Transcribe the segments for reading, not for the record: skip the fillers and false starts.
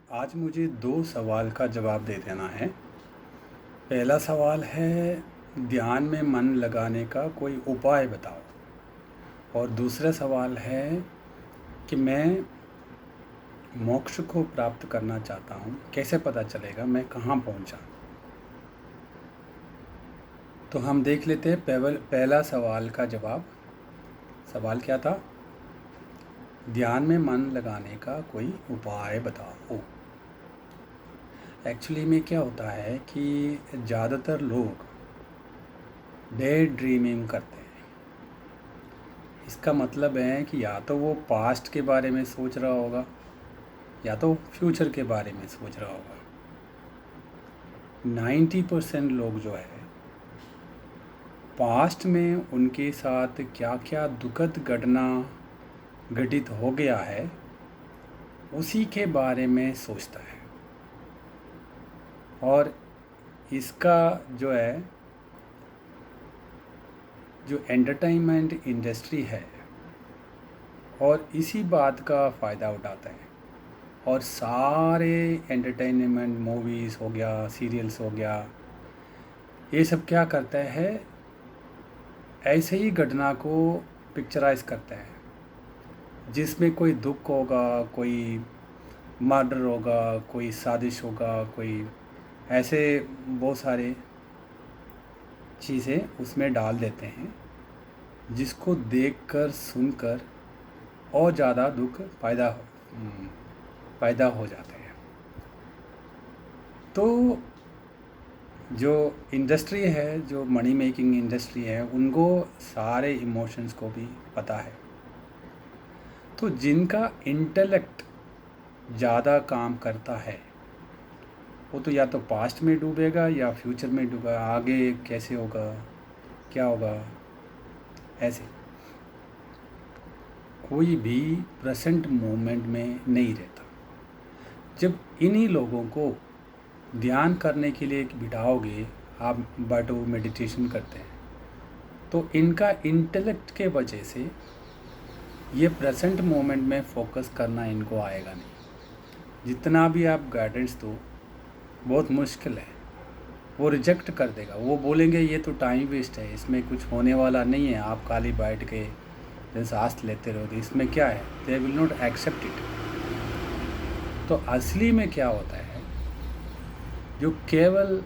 आज मुझे 2 सवाल का जवाब दे देना है। पहला सवाल है, ध्यान में मन लगाने का कोई उपाय बताओ। और दूसरा सवाल है कि मैं मोक्ष को प्राप्त करना चाहता हूँ, कैसे पता चलेगा मैं कहाँ पहुँचा। तो हम देख लेते हैं पहला सवाल का जवाब। सवाल क्या था? ध्यान में मन लगाने का कोई उपाय बताओ। एक्चुअली में क्या होता है कि ज़्यादातर लोग डे ड्रीमिंग करते हैं। इसका मतलब है कि या तो वो पास्ट के बारे में सोच रहा होगा या तो फ्यूचर के बारे में सोच रहा होगा। 90% लोग जो है पास्ट में उनके साथ क्या क्या दुखद घटना घटित हो गया है उसी के बारे में सोचता है। और इसका जो है जो एंटरटेनमेंट इंडस्ट्री है और इसी बात का फ़ायदा उठाता है। और सारे एंटरटेनमेंट मूवीज़ हो गया, सीरियल्स हो गया, ये सब क्या करता है, ऐसे ही घटना को पिक्चराइज करता है जिसमें कोई दुख होगा, कोई मर्डर होगा, कोई साजिश होगा, कोई ऐसे बहुत सारे चीज़ें उसमें डाल देते हैं जिसको देखकर सुनकर और ज़्यादा दुख पैदा हो जाते हैं। तो जो इंडस्ट्री है, जो मनी मेकिंग इंडस्ट्री है, उनको सारे इमोशंस को भी पता है। तो जिनका इंटेलेक्ट ज़्यादा काम करता है वो तो या तो पास्ट में डूबेगा या फ्यूचर में डूबेगा, आगे कैसे होगा, क्या होगा, ऐसे कोई भी प्रेजेंट मोमेंट में नहीं रहता। जब इन्हीं लोगों को ध्यान करने के लिए बिठाओगे, आप बैठो मेडिटेशन करते हैं, तो इनका इंटेलेक्ट के वजह से ये प्रेजेंट मोमेंट में फोकस करना इनको आएगा नहीं। जितना भी आप गाइडेंस दो बहुत मुश्किल है, वो रिजेक्ट कर देगा। वो बोलेंगे ये तो टाइम वेस्ट है, इसमें कुछ होने वाला नहीं है, आप खाली बैठ के सांस लेते रहोगे, इसमें क्या है, they will not accept it. तो असली में क्या होता है, जो केवल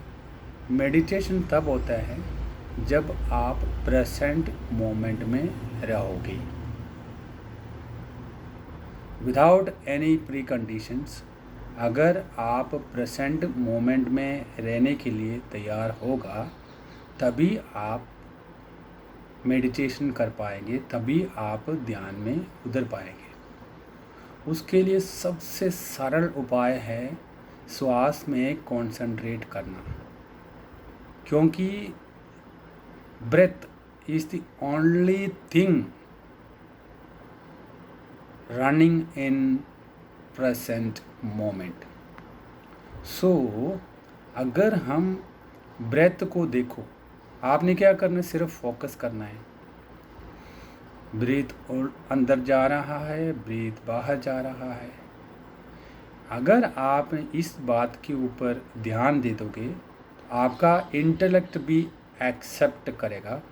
मेडिटेशन तब होता है जब आप प्रेजेंट मोमेंट में रहोगे, विदाउट एनी प्री कंडीशंस। अगर आप प्रेजेंट मोमेंट में रहने के लिए तैयार होगा तभी आप मेडिटेशन कर पाएंगे, तभी आप ध्यान में उतर पाएंगे। उसके लिए सबसे सरल उपाय है श्वास में कंसंट्रेट करना, क्योंकि breath is the only thing running in present moment. So अगर हम ब्रेथ को देखो, आपने क्या करना है, सिर्फ फोकस करना है। ब्रीथ अंदर जा रहा है, ब्रीथ बाहर जा रहा है। अगर आप इस बात के ऊपर ध्यान दे दोगे तो आपका इंटेलेक्ट भी एक्सेप्ट करेगा,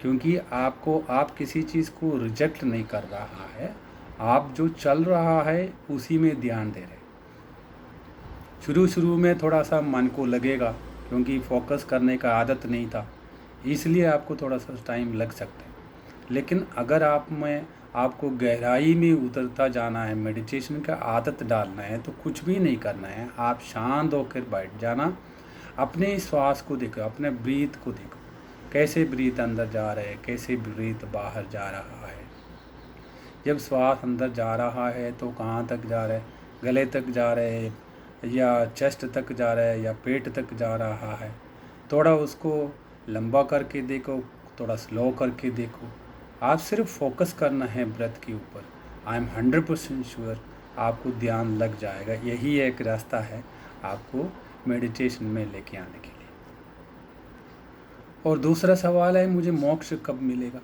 क्योंकि आप किसी चीज़ को रिजेक्ट नहीं कर रहा है, आप जो चल रहा है उसी में ध्यान दे रहे। शुरू में थोड़ा सा मन को लगेगा, क्योंकि फोकस करने का आदत नहीं था, इसलिए आपको थोड़ा सा टाइम लग सकता है। लेकिन अगर आपको गहराई में उतरता जाना है, मेडिटेशन का आदत डालना है, तो कुछ भी नहीं करना है, आप शांत होकर बैठ जाना, अपने श्वास को देखो, अपने ब्रीथ को देखो, कैसे ब्रीथ अंदर जा रहे हैं, कैसे ब्रीथ बाहर जा रहा है। जब श्वास अंदर जा रहा है तो कहाँ तक जा रहा है, गले तक जा रहे हैं या चेस्ट तक जा रहा है या पेट तक जा रहा है। थोड़ा उसको लंबा करके देखो, थोड़ा स्लो करके देखो। आप सिर्फ फोकस करना है ब्रेथ के ऊपर। आई एम 100% श्योर आपको ध्यान लग जाएगा। यही एक रास्ता है आपको मेडिटेशन में लेके आने के लिए। और दूसरा सवाल है, मुझे मोक्ष कब मिलेगा,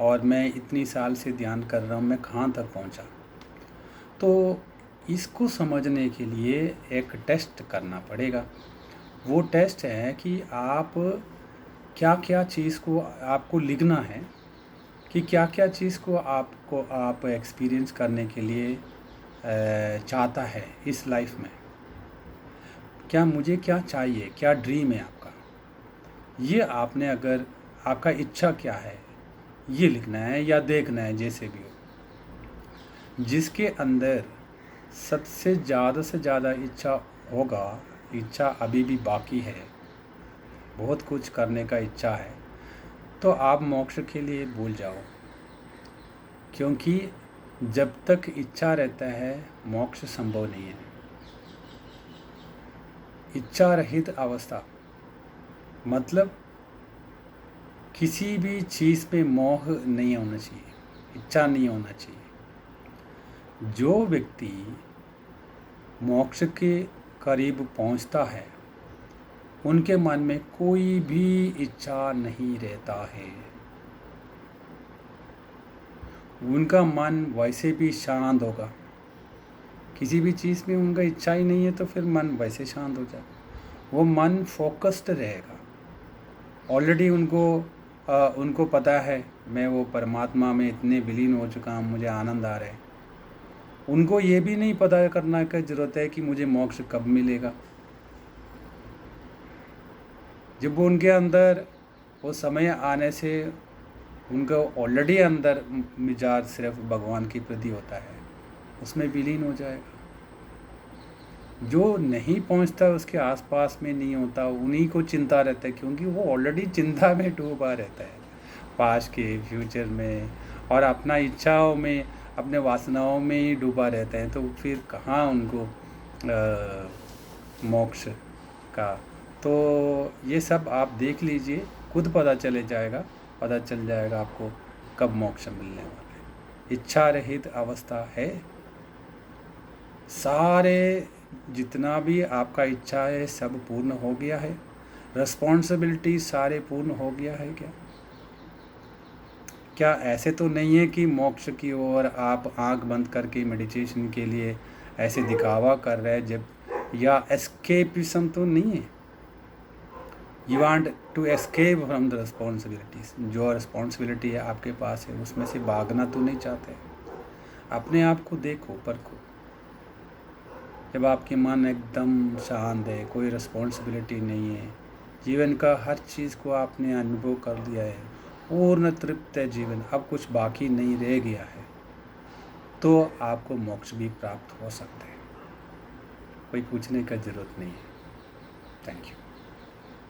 और मैं इतनी साल से ध्यान कर रहा हूँ, मैं कहाँ तक पहुँचा। तो इसको समझने के लिए एक टेस्ट करना पड़ेगा। वो टेस्ट है कि आप क्या क्या चीज़ को आपको लिखना है कि क्या क्या चीज़ को आप एक्सपीरियंस करने के लिए चाहता है इस लाइफ में। क्या मुझे क्या चाहिए, क्या ड्रीम है आपका, ये आपने अगर आपका इच्छा क्या है ये लिखना है या देखना है, जैसे भी हो। जिसके अंदर सबसे ज़्यादा से ज़्यादा इच्छा होगा, इच्छा अभी भी बाकी है, बहुत कुछ करने का इच्छा है, तो आप मोक्ष के लिए भूल जाओ। क्योंकि जब तक इच्छा रहता है मोक्ष संभव नहीं है। इच्छा रहित अवस्था मतलब किसी भी चीज़ पे मोह नहीं होना चाहिए, इच्छा नहीं होना चाहिए। जो व्यक्ति मोक्ष के करीब पहुंचता है उनके मन में कोई भी इच्छा नहीं रहता है। उनका मन वैसे भी शांत होगा। किसी भी चीज़ में उनका इच्छा ही नहीं है तो फिर मन वैसे शांत हो जाएगा। वो मन फोकस्ड रहेगा। ऑलरेडी उनको पता है मैं वो परमात्मा में इतने विलीन हो चुका हूँ, मुझे आनंद आ रहा है। उनको ये भी नहीं पता करना की ज़रूरत है कि मुझे मोक्ष कब मिलेगा। जब वो उनके अंदर वो समय आने से उनका ऑलरेडी अंदर मिजाज सिर्फ भगवान के प्रति होता है, उसमें विलीन हो जाएगा। जो नहीं पहुंचता उसके आसपास में नहीं होता, उन्हीं को चिंता रहता है, क्योंकि वो ऑलरेडी चिंता में डूबा रहता है पास्ट के फ्यूचर में, और अपना इच्छाओं में अपने वासनाओं में ही डूबा रहता है। तो फिर कहाँ उनको मोक्ष का। तो ये सब आप देख लीजिए, खुद पता चल जाएगा आपको कब मोक्ष मिलने वाला है। इच्छा रहित अवस्था है। सारे जितना भी आपका इच्छा है सब पूर्ण हो गया है। रिस्पॉन्सिबिलिटी सारे पूर्ण हो गया है क्या ऐसे तो नहीं है कि मोक्ष की ओर आप आंख बंद करके मेडिटेशन के लिए ऐसे दिखावा कर रहे हैं, जब या एस्केपिज्म तो नहीं है। You want to escape from the responsibilities. जो रिस्पॉन्सिबिलिटी है आपके पास है उसमें से भागना तो नहीं चाहते। अपने आप को देखो, परखो। जब आपके मन एकदम शांत है, कोई रिस्पॉन्सिबिलिटी नहीं है, जीवन का हर चीज़ को आपने अनुभव कर लिया है, पूर्ण तृप्त है जीवन, अब कुछ बाकी नहीं रह गया है, तो आपको मोक्ष भी प्राप्त हो सकता है। कोई पूछने का ज़रूरत नहीं है। Thank you.